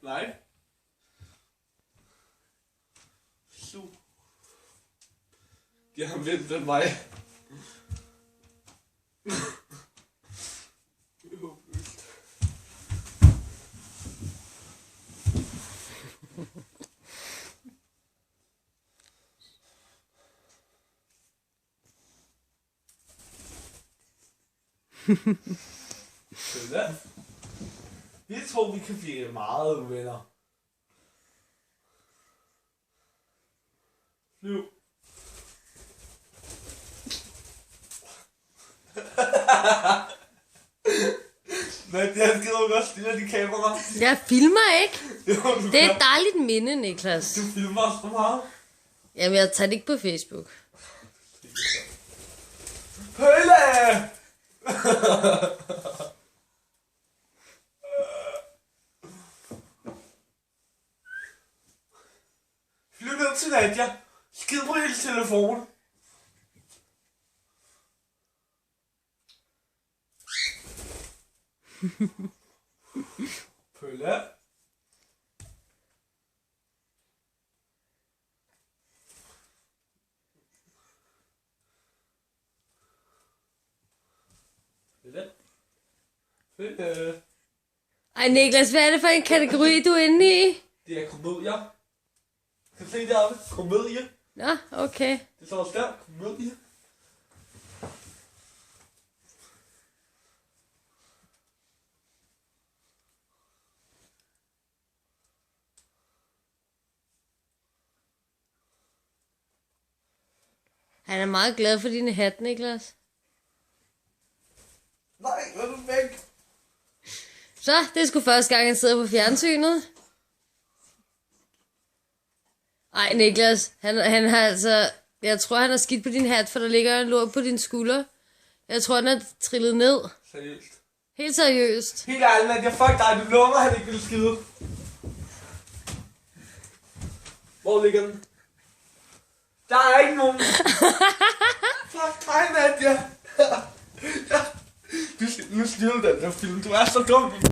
Nej. Su. Jeg har ventet mig. Jeg tror, vi kan blive meget uvenner. Nu. Men jeg gider godt stille de kameraer. Jeg filmer ikke. Jo, Det er et dejligt minde, Niklas. Du filmer så meget. Jamen, jeg tager det ikke på Facebook. Pølle! Flyv ned til Nadia. Skid på hele telefonen. Pølle. Pølle. Pølle. Ej, Niklas, hvad er det for en kategori, du er inde i? Det er komedier. Kan du se deroppe? Komedie. Nå, okay. Det står også der. Komedie. Han er meget glad for din hat, Niklas. Nej, hvad er du væk? Så, det er sgu første gang, han sidder på fjernsynet. Ej, Niklas, han har altså... Jeg tror, han har skidt på din hat, for der ligger en lort på din skulder. Jeg tror, den er trillet ned. Seriøst. Helt seriøst. Helt ærligt, at jeg fuck dig. Du lover, han ikke vil skide. Hvor ligger den? Der er ikke nogen. Fuck dig, Nadia. Nu styrer du den der film. Du er så dum.